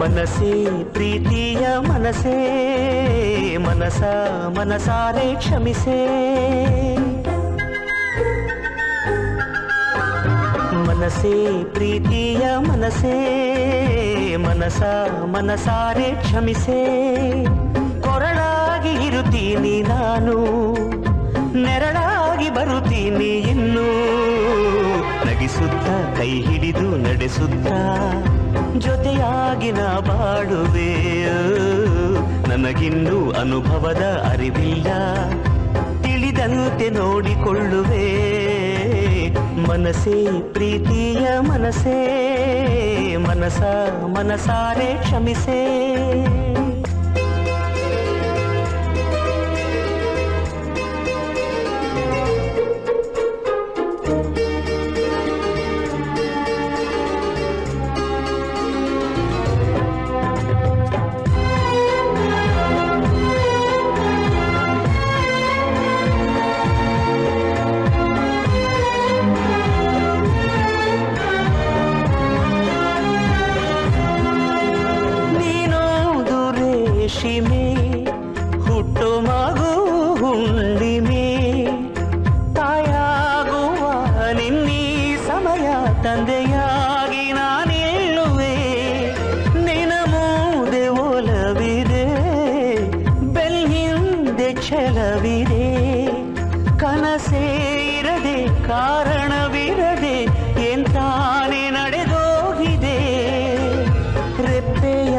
ಮನಸೇ ಪ್ರೀತಿಯ ಮನಸೇ ಮನಸ ಮನಸಾರೆ ಕ್ಷಮಿಸೇ ಮನಸೇ ಪ್ರೀತಿಯ ಮನಸೇ ಮನಸ ಮನಸಾರೆ ಕ್ಷಮಿಸೇ ಕೊರಳಾಗಿ ಇರುತ್ತೀನಿ ನಾನು ನೆರಳಾಗಿ ಬರುತ್ತೀನಿ ಇನ್ನು ನಗಿಸುತ್ತ ಕೈ ಹಿಡಿದು ನಡೆಸುತ್ತ ಜೊತೆಯಾಗಿ ನಾ ಬಾಡುವೆ ನನಗಿನ್ನೂ ಅನುಭವದ ಅರಿವಿಲ್ಲ ತಿಳಿದಂತೆ ನೋಡಿಕೊಳ್ಳುವೆ ಮನಸೇ ಪ್ರೀತಿಯ ಮನಸೇ ಮನಸ ಮನಸಾರೆ ಕ್ಷಮಿಸೇ ಹುಟ್ಟು ಮಗು ಹುಣ್ಣಿಮೆ ತಾಯಾಗುವ ನಿನ್ನೀ ಸಮಯ ತಂದೆಯಾಗಿ ನಾನೇಳುವೆ ನಿನ ಮೂದೆ ಒಲವಿದೆ ಬೆಳ್ಳಿಂದೆ ಛಲವಿದೆ ಕನಸೇ ಇರದೆ ಕಾರಣವಿರದೆ ಎಂತಾನೆ ನಡೆದೋಗಿದೆ ರೆಪ್ಪೆಯ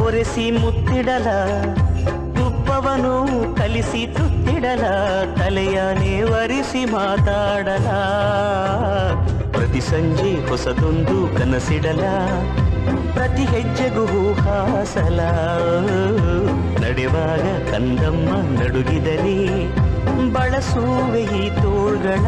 ಒರೆಸಿ ಮುತ್ತಿಡಲ ತುಪ್ಪವನು ಕಲಿಸಿ ತುತ್ತಿಡಲ ತಲೆಯ ನೇವರಿಸಿ ಮಾತಾಡಲ ಪ್ರತಿ ಸಂಜೆ ಹೊಸದೊಂದು ಕನಸಿಡಲ ಪ್ರತಿ ಹೆಜ್ಜೆಗೂ ಹಾಸಲ ನಡೆವಾಗ ಕಂದಮ್ಮ ನಡುಗಿದಲಿ ಬಳಸುವೆ ಈ ತೋಳ್ಗಳ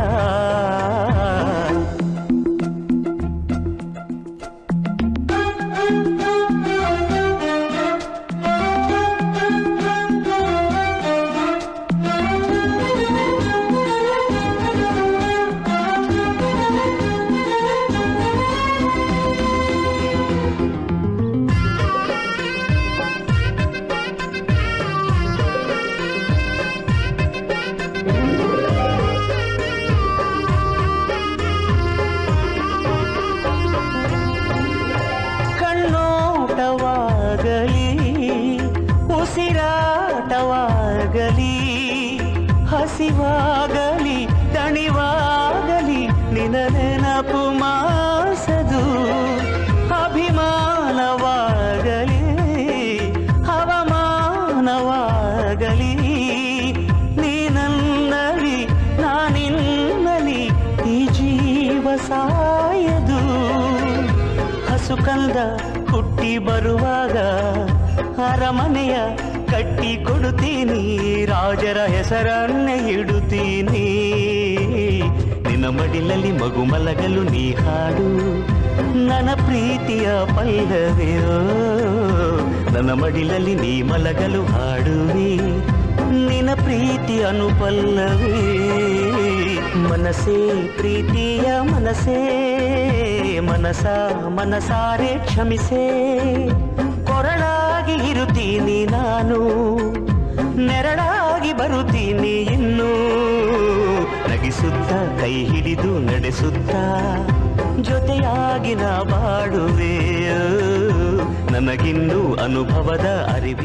ಉಸಿರಾಟವಾಗಲಿ ಹಸಿವಾಗಲಿ ದಣಿವಾಗಲಿ ನಿನ ನೆನಪು ಮಾಸದು ಅಭಿಮಾನವಾಗಲಿ ಹವಾಮಾನವಾಗಲಿ ನೀನನ್ನಲಿ ನಾನಿನ್ನಲಿ ಈ ಜೀವ ಸಾಯದು ಹಸು ಕಂದ ಹುಟ್ಟಿ ಬರುವಾಗ ಅರಮನೆಯ ಕಟ್ಟಿ ಕೊಡುತ್ತೀನಿ ರಾಜರ ಹೆಸರನ್ನೇ ಇಡುತ್ತೀನಿ ನಿನ್ನ ಮಡಿಲಲ್ಲಿ ಮಗು ಮಲಗಲು ನೀ ಹಾಡು ನನ್ನ ಪ್ರೀತಿಯ ಪಲ್ಲವಿಯೋ ನನ್ನ ಮಡಿಲಲ್ಲಿ ನೀ ಮಲಗಲು ಹಾಡುವಿ ನಿನ್ನ ಪ್ರೀತಿ ಅನುಪಲ್ಲವಿ ಮನಸೇ ಪ್ರೀತಿಯ ಮನಸೇ ಮನಸ ಮನಸಾರೆ ಕ್ಷಮಿಸೇ ಕೊರಳಾಗಿ ಇರುತ್ತೀನಿ ನಾನು ನೆರಳಾಗಿ ಬರುತ್ತೀನಿ ಇನ್ನು ನಗಿಸುತ್ತ ಕೈ ಹಿಡಿದು ನಡೆಸುತ್ತ ಜೊತೆಯಾಗಿ ನಾ ಬಾಡುವೆ ನನಗಿನ್ನೂ ಅನುಭವದ ಅರಿವಿ